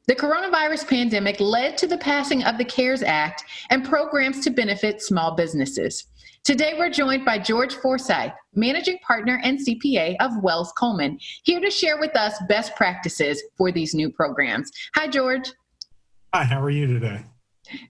The coronavirus pandemic led to the passing of the CARES Act and programs to benefit small businesses. Today, we're joined by George Forsyth, Managing Partner and CPA of Wells Coleman, here to share with us best practices for these new programs. Hi, George. Hi, how are you today?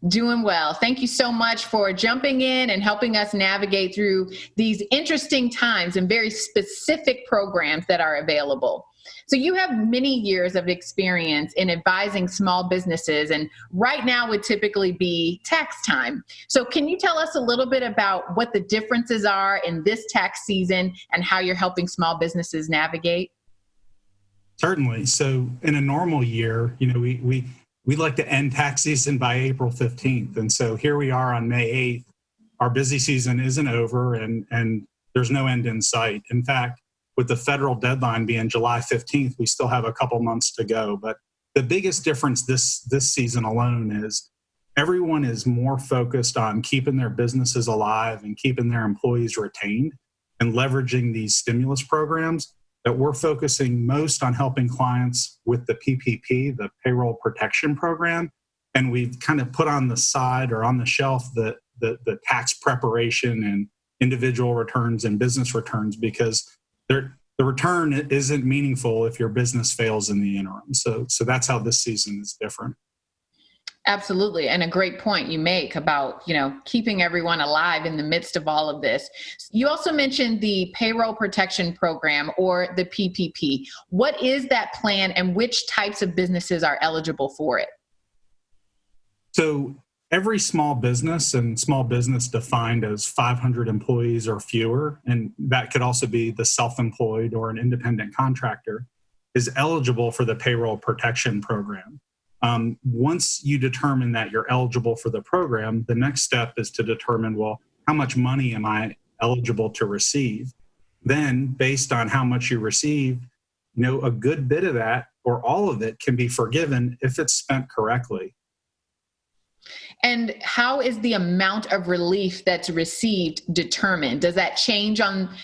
Doing well. Thank you so much for jumping in and helping us navigate through these interesting times and very specific programs that are available. So you have many years of experience in advising small businesses, and right now would typically be tax time. So can you tell us a little bit about what the differences are in this tax season and how you're helping small businesses navigate? Certainly. So in a normal year, we like to end tax season by April 15th. And so here we are on May 8th. Our busy season isn't over and there's no end in sight. In fact, with the federal deadline being July 15th, we still have a couple months to go. But the biggest difference this season alone is everyone is more focused on keeping their businesses alive and keeping their employees retained and leveraging these stimulus programs. That we're focusing most on helping clients with the PPP, the Payroll Protection Program. And we've kind of put on the side or on the shelf the tax preparation and individual returns and business returns because the return isn't meaningful if your business fails in the interim. So that's how this season is different. Absolutely. And a great point you make about, keeping everyone alive in the midst of all of this. You also mentioned the Payroll Protection Program, or the PPP. What is that plan and which types of businesses are eligible for it? So every small business, and small business defined as 500 employees or fewer, and that could also be the self-employed or an independent contractor, is eligible for the Payroll Protection Program. Once you determine that you're eligible for the program, the next step is to determine, well, how much money am I eligible to receive? Then, based on how much you receive, a good bit of that or all of it can be forgiven if it's spent correctly. And how is the amount of relief that's received determined? Does that change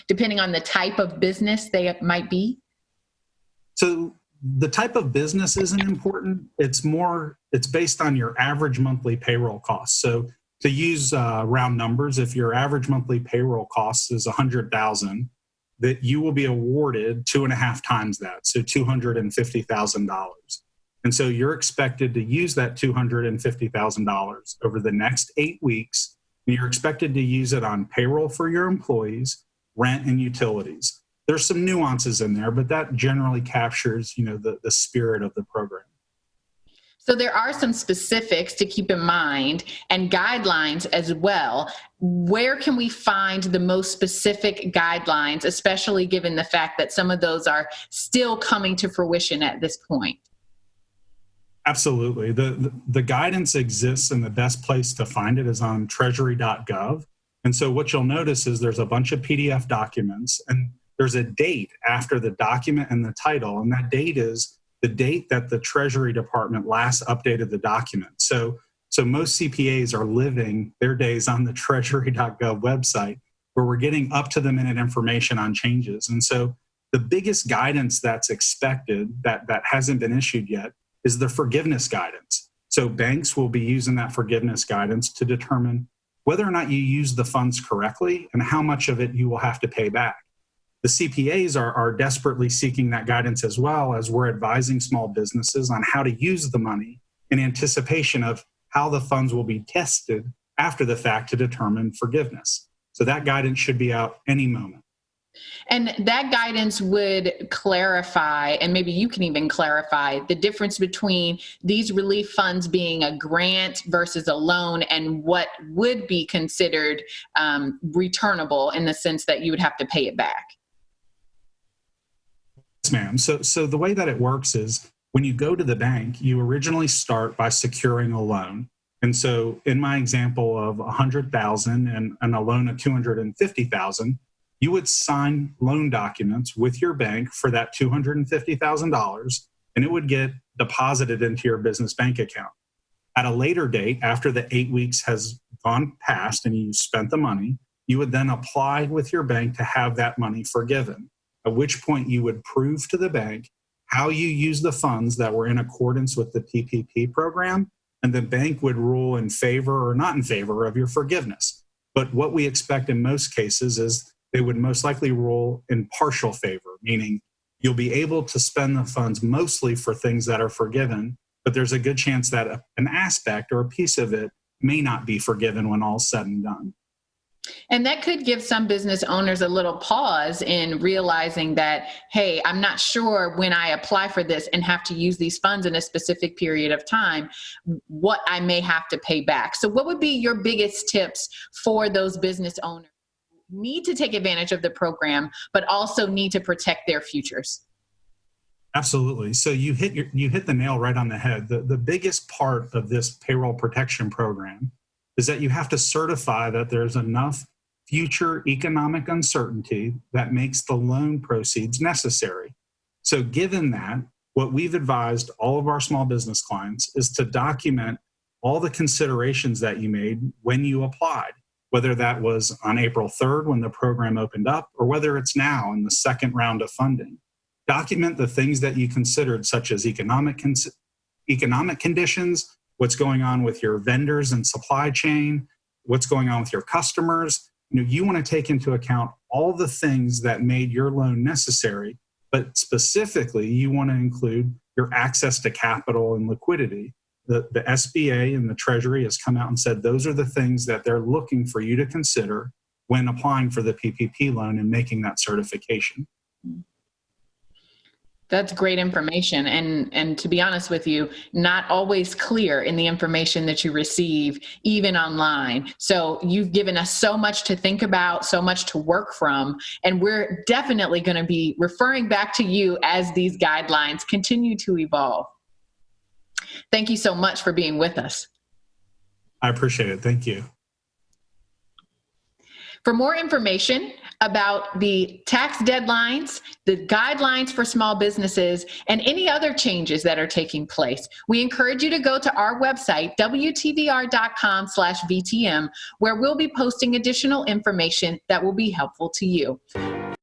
depending on the type of business they might be? So the type of business isn't important. It's based on your average monthly payroll costs. So to use round numbers, if your average monthly payroll cost is $100,000, that you will be awarded 2.5 times that, so $250,000. And so you're expected to use that $250,000 over the next 8 weeks, and you're expected to use it on payroll for your employees, rent, and utilities. There's some nuances in there, but that generally captures, the spirit of the program. So there are some specifics to keep in mind and guidelines as well. Where can we find the most specific guidelines, especially given the fact that some of those are still coming to fruition at this point? Absolutely. The guidance exists, and the best place to find it is on treasury.gov. And so what you'll notice is there's a bunch of PDF documents, and there's a date after the document and the title, and that date is the date that the Treasury Department last updated the document. So most CPAs are living their days on the treasury.gov website, where we're getting up-to-the-minute information on changes. And so the biggest guidance that's expected that hasn't been issued yet is the forgiveness guidance. So banks will be using that forgiveness guidance to determine whether or not you use the funds correctly and how much of it you will have to pay back. The CPAs are desperately seeking that guidance, as well as we're advising small businesses on how to use the money in anticipation of how the funds will be tested after the fact to determine forgiveness. So that guidance should be out any moment. And that guidance would clarify, and maybe you can even clarify, the difference between these relief funds being a grant versus a loan and what would be considered returnable in the sense that you would have to pay it back. Yes, ma'am. So the way that it works is when you go to the bank, you originally start by securing a loan. And so in my example of $100,000 and a loan of $250,000, you would sign loan documents with your bank for that $250,000, and it would get deposited into your business bank account. At a later date, after the 8 weeks has gone past and you spent the money, you would then apply with your bank to have that money forgiven, at which point you would prove to the bank how you use the funds that were in accordance with the PPP program, and the bank would rule in favor or not in favor of your forgiveness. But what we expect in most cases is they would most likely rule in partial favor, meaning you'll be able to spend the funds mostly for things that are forgiven, but there's a good chance that an aspect or a piece of it may not be forgiven when all's said and done. And that could give some business owners a little pause in realizing that, hey, I'm not sure when I apply for this and have to use these funds in a specific period of time, what I may have to pay back. So what would be your biggest tips for those business owners who need to take advantage of the program, but also need to protect their futures? Absolutely. So you hit the nail right on the head. The biggest part of this payroll protection program is that you have to certify that there's enough future economic uncertainty that makes the loan proceeds necessary. So given that, what we've advised all of our small business clients is to document all the considerations that you made when you applied, whether that was on April 3rd when the program opened up, or whether it's now in the second round of funding. Document the things that you considered, such as economic conditions, what's going on with your vendors and supply chain, what's going on with your customers. You want to take into account all the things that made your loan necessary, but specifically you want to include your access to capital and liquidity. The SBA and the Treasury has come out and said those are the things that they're looking for you to consider when applying for the PPP loan and making that certification. That's great information. And to be honest with you, not always clear in the information that you receive, even online. So you've given us so much to think about, so much to work from, and we're definitely going to be referring back to you as these guidelines continue to evolve. Thank you so much for being with us. I appreciate it. Thank you. For more information about the tax deadlines, the guidelines for small businesses, and any other changes that are taking place, we encourage you to go to our website, wtvr.com/VTM, where we'll be posting additional information that will be helpful to you.